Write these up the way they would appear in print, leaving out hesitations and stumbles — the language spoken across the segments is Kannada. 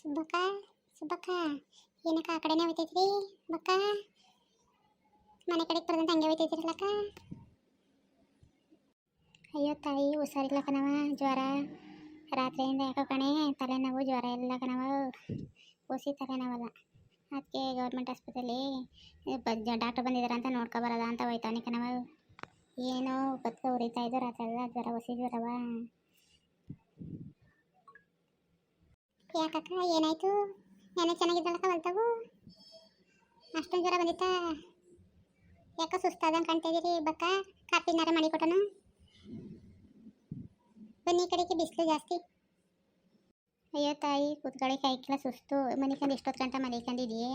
ಸುಬ್ಬಕ್ಕ ಸುಬ್ಬಕ್ಕ ಏನಕ್ಕ ಆ ಕಡೆನೇ ಹೋಯ್ತೈತ್ರಿ ಬಕ್ಕ ಮನೆ ಕಡೆಗೆ ಬರ್ದಂತ ಹಂಗೆ ಹೋಯ್ತೈತಿರಲ್ಲಕ್ಕ. ಅಯ್ಯೋ ತಾಯಿ ಹುಷಾರಿಲ್ಲ ಕಣವ, ಜ್ವರ ರಾತ್ರಿಯಿಂದ ಯಾಕೋ ಕಣೆ ತಲೆನೋವು ಜ್ವರ ಎಲ್ಲ ಕಣವ, ಹುಸಿ ತಲೆನೋವಲ್ಲ. ಅದಕ್ಕೆ ಗೌರ್ಮೆಂಟ್ ಆಸ್ಪತ್ರೆಯಲ್ಲಿ ಡಾಕ್ಟರ್ ಬಂದಿದ್ದಾರೆ ಅಂತ ನೋಡ್ಕೊಬರೋದ ಅಂತ ಹೋಯ್ತಾನೆ ಕಣವ. ಏನೋ ಬದುಕ ಉರಿತಾ ಇದ್ದು ರಾತ್ರಿ ಎಲ್ಲ ಜ್ವರ, ಹುಸಿ ಜ್ವರವ. ಯಾಕಕ್ಕ ಏನಾಯ್ತು? ನೆನೆ ಚೆನ್ನಾಗಿದ್ದಳಕ್ಕ ಹೊಲ್ತಾವು ಅಷ್ಟೊಂದು ಜ್ವರ ಬಂದಿತ್ತ? ಯಾಕೋ ಸುಸ್ತಾದಂಗೆ ಕಾಣ್ತಾ ಇದೀರಿ ಬಕ್ಕ, ಕಾಪಿನಾರ ಮಾಡಿ ಕೊಟ್ಟನು. ಬನ್ನಿ ಕಡೆಗೆ ಬಿಸಿಲು ಜಾಸ್ತಿ. ಅಯ್ಯೋ ತಾಯಿ ಕೂತ್ಕೊಳ್ಳಿ ಕೈಕೆಲ್ಲ ಸುಸ್ತು, ಮನಿಕಂಡು ಎಷ್ಟೊತ್ತು ಗಂಟೆ ಮಲಿಕೊಂಡಿದ್ದೀವಿ.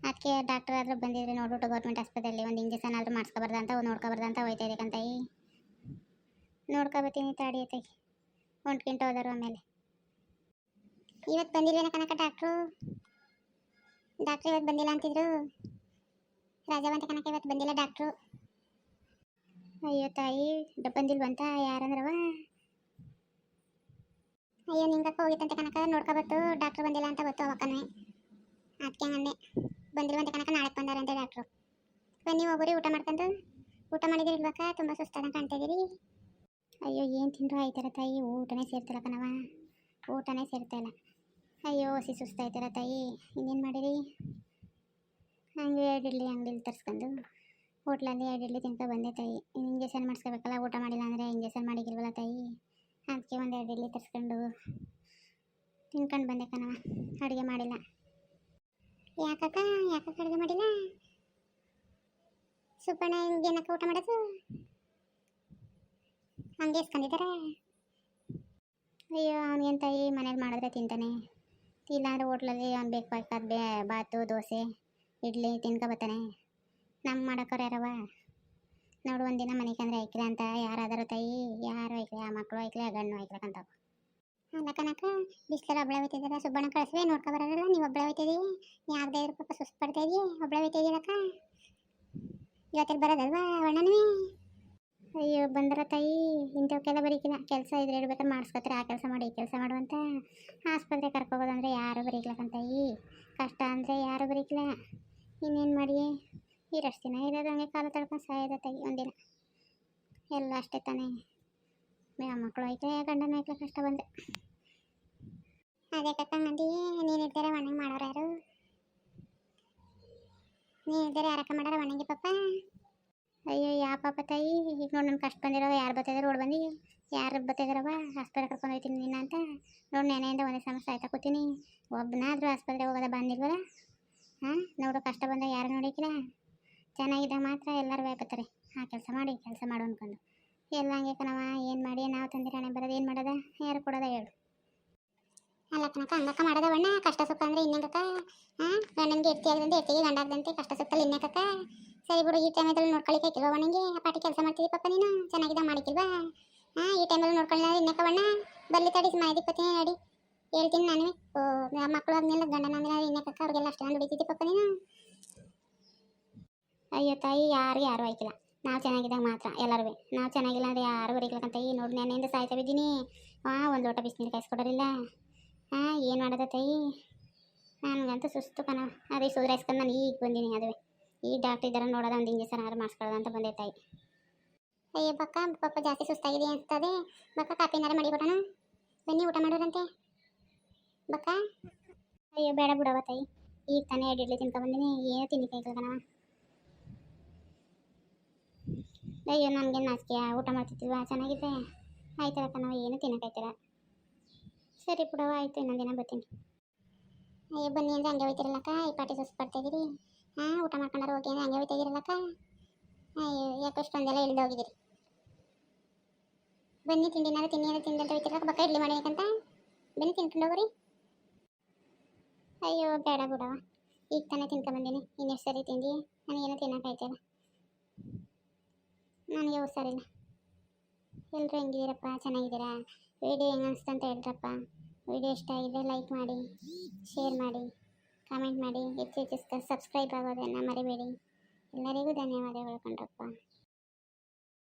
ಅದಕ್ಕೆ ಡಾಕ್ಟರ್ ಆದರೂ ಬಂದಿದ್ರೆ ನೋಡ್ಬಿಟ್ಟು ಗೌರ್ಮೆಂಟ್ ಆಸ್ಪತ್ರೆಯಲ್ಲಿ ಒಂದು ಇಂಜೆಕ್ಷನ್ ಆದರೂ ಮಾಡಿಸ್ಕೊಬಾರ್ದಂತ ನೋಡ್ಕೊಬಾರ್ದಂತ ಹೋಯ್ತಾ ಇದೆ ಕಂತಾಯಿ. ನೋಡ್ಕೊಬತ್ತೀನಿ ತಾಡಿಯತ್ತೆ, ಹೊಂಟ್ಕಿಂಟ ಹೋದರು. ಆಮೇಲೆ ಇವತ್ತು ಬಂದಿಲ್ವೇನ ಕನಕ ಡಾಕ್ಟ್ರು ಇವತ್ತು ಬಂದಿಲ್ಲ ಅಂತಿದ್ರು. ರಾಜವಂತ ಕನಕ ಇವತ್ತು ಬಂದಿಲ್ಲ ಡಾಕ್ಟ್ರು. ಅಯ್ಯೋ ತಾಯಿ ಬಂದಿಲ್ವಂತ ಯಾರಂದ್ರವ? ಅಯ್ಯೋ ನಿಂಗಕ್ಕ ಹೋಗಿತ್ತಂತೆ ಕನಕ ನೋಡ್ಕೊಬತ್ತು, ಡಾಕ್ಟ್ರು ಬಂದಿಲ್ಲ ಅಂತ ಗೊತ್ತು ಅವಕ್ಕನೇ. ಅದಕ್ಕೆ ಹಂಗಂದೆ ಬಂದಿಲ್ವಂತೆ ಕನಕ, ನಾಳೆ ಬಂದಾರಂತೆ ಡಾಕ್ಟ್ರು. ಬನ್ನಿ ಹೋಗೋರಿ ಊಟ ಮಾಡ್ಕೊಂಡು. ಊಟ ಮಾಡಿದಿರಿ ಇಲ್ವಕ್ಕ? ತುಂಬ ಸುಸ್ತಾದಂಗೆ ಕಾಣ್ತಾ ಇದೀರಿ. ಅಯ್ಯೋ ಏನು ತಿಂದ್ರು ಆಯ್ತಾರ ತಾಯಿ, ಊಟನೇ ಸೇರ್ತಿಲ್ಲ ಕಣವ, ಊಟನೇ ಸೇರ್ತಾ ಇಲ್ಲ. ಅಯ್ಯೋ ಹಸಿ ಸುಸ್ತಾಯ್ತಾರ ತಾಯಿ, ಇನ್ನೇನು ಮಾಡಿರಿ? ಹಂಗೆ 2 ಇಡ್ಲಿ ಅಂಗಡಿಲಿ ತರಿಸ್ಕೊಂಡು ಹೋಟ್ಲಲ್ಲಿ 2 ಇಡ್ಲಿ ತಿನ್ಕೊ ಬಂದೆ ತಾಯಿ. ಇಂಜೆಕ್ಷನ್ ಮಾಡಿಸ್ಕೋಬೇಕಲ್ಲ, ಊಟ ಮಾಡಿಲ್ಲ ಅಂದರೆ ಇಂಜೆಕ್ಷನ್ ಮಾಡಿಗಿಲ್ವಲ್ಲ ತಾಯಿ. ಅದಕ್ಕೆ 1 2 ಇಡ್ಲಿ ತರಿಸ್ಕೊಂಡು ತಿನ್ಕೊಂಡು ಬಂದೆ ಕಣವ. ಅಡುಗೆ ಮಾಡಿಲ್ಲ. ಯಾಕಕ್ಕ ಅಡುಗೆ ಮಾಡಿಲ್ಲ? ಸುಬ್ಬಣ್ಣ ಏನಕ್ಕ ಊಟ ಮಾಡೋದು? ಹಂಗೆ ಇಸ್ಕೊಂಡಿದ್ದಾರೆ. ಅಯ್ಯೋ ಅವನಿಗೇನು ತಾಯಿ, ಮನೇಲಿ ಮಾಡಿದ್ರೆ ತಿಂತಾನೆ, ಇಲ್ಲಾಂದ್ರೆ ಹೋಟ್ಲಲ್ಲಿ ಅವ್ನು ಬೇಕಾದ ಬಾತು ದೋಸೆ ಇಡ್ಲಿ ತಿನ್ಕೊ ಬರ್ತಾನೆ. ನಮ್ಮ ಮಾಡೋಕ್ಕೋರು ಯಾರವ? ನೋಡು ಒಂದಿನ ಮನೆಗಂದ್ರೆ ಐಕ್ಲೆ ಅಂತ ಯಾರಾದರೂ ತಾಯಿ, ಯಾರು ಐಕ್ಲೆ? ಆ ಮಕ್ಕಳು ಐಕ್ಲೆ, ಆ ಗಣ್ಣು ಐಕ್ಲಕ್ಕಂತ. ಅಲ್ಲ ಕನಕ ಬಿಸ್ಲಲ್ಲಿ ಒಬ್ಬಳೆ ಹೋಯ್ತಿದ್ದೀರ, ಸುಬ್ಬಣ್ಣ ಕಳಿಸ್ವೆ ನೋಡ್ಕೊಬರಲ್ಲ, ನೀವು ಒಬ್ಬಳೆ ಹೋಯ್ತಿದ್ದೀವಿ. ಯಾರ್ದೇ ಇದ್ರು ಪಾಪ ಸುಸ್ತು ಪಡ್ತಾ ಇದೀವಿ, ಒಬ್ಬಳೆ ಹೋಯ್ತಿದ್ದೀರಕ್ಕ. ಇವತ್ತಲ್ಲಿ ಬರೋದಲ್ವಾ ಅಣ್ಣನೂ? ಅಯ್ಯೋ ಬಂದರ ತಾಯಿ, ಇಂಥವಕ್ಕೆಲ್ಲ ಬರೀಕಿಲ್ಲ. ಕೆಲಸ ಇದ್ರೆ ಇಡ್ಬೇಕಾದ್ರೆ ಮಾಡಿಸ್ಕೊತಾರೆ, ಆ ಕೆಲಸ ಮಾಡಿ ಈ ಕೆಲಸ ಮಾಡುವಂತ. ಆಸ್ಪತ್ರೆ ಕರ್ಕೋಗೋದಂದ್ರೆ ಯಾರು ಬರೀಕ್ಲಕ್ಕಂತಾಯಿ, ಕಷ್ಟ ಅಂದರೆ ಯಾರು ಬರೀಕಿಲ್ಲ. ಇನ್ನೇನು ಮಾಡಿ ಇರಷ್ಟು ದಿನ ಇರೋದು ಹಂಗೆ ಕಾಲ ತಡ್ಕೊಂಡು ಸಾಯೋದ ತಾಯಿ. ಒಂದಿನ ಎಲ್ಲ ಅಷ್ಟೇ ತಾನೇ, ಮಕ್ಕಳು ಐಕ್ಲೆ ಗಂಡನ ಐಕ್ಲೆ ಕಷ್ಟ ಬಂದರೆ. ಅದೇ ಕಕ್ಕ ಮಂದಿ ನೀನು ಇರ್ತಾರೆ ಒಣಗಿ ಮಾಡೋರು ಯಾರು? ನೀನು ಇರ್ತಾರೆ ಯಾರಕ್ಕ ಮಾಡೋರು ಒಣಗಿ ಪಾಪ? ಅಯ್ಯೋ ಯಾವ ಪಾಪ ತಾಯಿ, ಈಗ ನೋಡಿ ನನ್ನ ಕಷ್ಟ ಬಂದಿರೋ ಯಾರು ಬರ್ತಿದಾರೆ ಓಡ್ ಬಂದು, ಯಾರು ಬರ್ತಿದಾರವ ಆಸ್ಪತ್ರೆ ಕರ್ಕೊಂಡು ಹೋಗ್ತೀನಿ ನಿನ್ನ ಅಂತ. ನೋಡಿ ನೆನೆಯಿಂದ ಒಂದೇ ಸಮಸ್ಯೆ ಆಯ್ತಾ ಕೂತೀನಿ, ಒಬ್ಬನಾದರೂ ಆಸ್ಪತ್ರೆಗೆ ಹೋಗೋದ ಬಂದಿಲ್ವಲ್ಲ? ಹಾಂ ನೋಡು ಕಷ್ಟ ಬಂದಾಗ ಯಾರು ನೋಡಿಕಿಲ್ಲ. ಚೆನ್ನಾಗಿದ್ದಾಗ ಮಾತ್ರ ಎಲ್ಲರೂ ಬರ್ತಾರೆ, ಆ ಕೆಲಸ ಮಾಡಿ ಈ ಕೆಲಸ ಮಾಡು ಅಂದ್ಕೊಂಡು. ಎಲ್ಲ ಹಂಗೆ ಕಣವ, ಏನು ಮಾಡಿ ನಾವು ತಂದಿರಾಣೆ ಬರೋದು, ಏನು ಮಾಡೋದ, ಯಾರು ಕೊಡೋದ ಹೇಳು? ಅಲ್ಲ ಕನಕ ಹಂಗಕ್ಕ ಮಾಡೋದ ಬಣ್ಣ, ಕಷ್ಟ ಸುಖ ಅಂದರೆ ಇನ್ನೇಕಕ್ಕ? ಹಾಂ ಗಂಡನಿಗೆ ಎಡ್ತಿ ಆಗದಂತೆ ಎಡ್ತಿಗೆ ಗಂಡ ಆಗದಂತೆ, ಕಷ್ಟ ಸುಖದಲ್ಲಿ ಇನ್ನೇಕಕ್ಕ? ಸರಿ ಬಿಡು, ಈ ಟೈಮಲ್ಲಿ ನೋಡ್ಕೊಳ್ಳಿಕ್ಕಿಲ್ವ ನನಗೆ? ಆ ಪಾಟಿ ಕೆಲಸ ಮಾಡ್ತಿದ್ದಿ ಪಾಪ ನೀನು, ಚೆನ್ನಾಗಿದ್ದಾಗ ಮಾಡಿಕ್ಕಿಲ್ವಾ? ಹಾಂ ಈ ಟೈಮಲ್ಲಿ ನೋಡ್ಕೊಳ್ಳಿ ಇನ್ನೇಕ ಬಣ್ಣ? ಬರ್ಲಿ ತಡಿ ಮನೆದಿಪ್ಪತ್ತೀನಿ ನಡಿ, ಹೇಳ್ತೀನಿ ನಾನು. ಮಕ್ಕಳು ಆದ್ಮೇಲೆ ಗಂಡನ ಆದ್ಮೇಲೆ ಇನ್ನೇಕಕ್ಕ? ಅವ್ರಿಗೆಲ್ಲ ಅಷ್ಟೇ ನಾನು ದುಡಿತಿದ್ದಿ ಪಾಪ ನೀನು. ಅಯ್ಯೋ ತಾಯಿ ಯಾರು ಆಯ್ಕಿಲ್ಲ, ನಾವು ಚೆನ್ನಾಗಿದ್ದಾಗ ಮಾತ್ರ ಎಲ್ಲರೂ. ನಾವು ಚೆನ್ನಾಗಿಲ್ಲ ಅಂದರೆ ಯಾರು ಬರೀಕ್ಲಕ್ಕಂತ. ಈ ನೋಡಿ ನೆನೆಯಿಂದ ಸಾಯ್ತಾ ಬಿದ್ದೀನಿ. ಒಂದು ಲೋಟ ಬಿಸಿನೀರು ಕಾಯಿಸ್ಕೊಡೋರಿಲ್ಲ. ಏನು ಮಾಡೋದ ತಾಯಿ, ನನಗಂತೂ ಸುಸ್ತು ಕಣ. ಅದೇ ಸುಧಾರಿಸ್ಕೊಂಡು ನಾನು ಈಗ ಬಂದೀನಿ. ಅದುವೇ ಈ ಡಾಕ್ಟ್ರ್ ಇದ್ದಾರೆ ನೋಡೋದ, ಒಂದು ಇಂಜೆಕ್ಷನ್ ಆರು ಮಾಡಿಸ್ಕೊಳ್ಳೋದು ಅಂತ ಬಂದೆ ತಾಯಿ. ಅಯ್ಯೋ ಬಕ್ಕ ಪಾಪ ಜಾಸ್ತಿ ಸುಸ್ತಾಗಿದೆ ಅನಿಸ್ತದೆ ಬಕ್ಕ, ಕಾಪಿನಾರ ಮಾಡಿಬಿಡೋಣ ಬನ್ನಿ ಊಟ ಮಾಡೋರಂತೆ ಬಕ್ಕ. ಅಯ್ಯೋ ಬೇಡ ಬಿಡವ ತಾಯಿ, ಈಗ ತಾನೇ 2 ಇಡ್ಲಿ ತಿನ್ಕೊಬಂದಿನಿ, ಏನೂ ತಿನ್ನಿಕಾಯ್ತಲ್ಲ ಕಣವ. ಅಯ್ಯೋ ನನಗೆ ನಾಚಿಕೆ, ಊಟ ಮಾಡ್ತಿದ್ದಿಲ್ವಾ ಚೆನ್ನಾಗಿದ್ದೆ ಆಯ್ತಲ್ಲ ಕಣವ, ಏನು ತಿನ್ನೋಕ್ಕಾಯ್ತಲ್ಲ. ಸರಿ ಬಿಡವ ಆಯಿತು, ಇನ್ನೊಂದು ದಿನ ಬರ್ತೀನಿ. ಅಯ್ಯೋ ಬನ್ನಿ ಅಂದರೆ ಹಂಗೆ ಹೋಯ್ತಿರಲ್ಲಕ್ಕ, ಈ ಪಾಟಿ ಸುಸ್ತು ಪಡ್ತಾಯಿದ್ದೀರಿ. ಊಟ ಮಾಡ್ಕೊಂಡಾರು ಹೋಗಿ ಅಂದರೆ ಹಂಗೆ ಹೋಯ್ತಾಯಿದ್ದೀರಲ್ಲಕ್ಕ. ಅಯ್ಯೋ ಯಾಕಷ್ಟೊಂದೆಲ್ಲ ಇಳಿದು ಹೋಗಿದ್ದೀರಿ. ಬನ್ನಿ ತಿಂಡಿನಾರು ತಿಂಡಿ ಅಂತ ಹೋಯ್ತಿರಲ್ಲ ಬಕ್ಕ, ಇಡ್ಲಿ ಮಾಡಿಬೇಕಂತ ಬನ್ನಿ ತಿನ್ಕೊಂಡು ಹೋಗ್ರಿ. ಅಯ್ಯೋ ಬೇಡ ಬಿಡವ, ಈಗ ತಾನೇ ತಿನ್ಕೊಂಬಂದೀನಿ, ಇನ್ನೆಷ್ಟು ಸರಿ ತಿಂದು ನನಗೇನು ತಿನ್ನೋಕ್ಕಾಯ್ತಲ್ಲ, ನನಗೆ ಹುಷಾರಿಲ್ಲ. ಎಲ್ಲರೂ ಹೆಂಗಿದ್ದೀರಪ್ಪ, ಚೆನ್ನಾಗಿದ್ದೀರಾ? ವಿಡಿಯೋ ಹೆಂಗೆ ಅನಿಸ್ತು ಅಂತ ಹೇಳ್ರಪ್ಪ. ವಿಡಿಯೋ ಇಷ್ಟ ಆಗಿದೆ ಲೈಕ್ ಮಾಡಿ, ಶೇರ್ ಮಾಡಿ, ಕಾಮೆಂಟ್ ಮಾಡಿ, ಹೆಚ್ಚು ಸಬ್ಸ್ಕ್ರೈಬ್ ಆಗೋದನ್ನು ಮರಿಬೇಡಿ. ಎಲ್ಲರಿಗೂ ಧನ್ಯವಾದಗಳು ಕಣ್ರಪ್ಪ.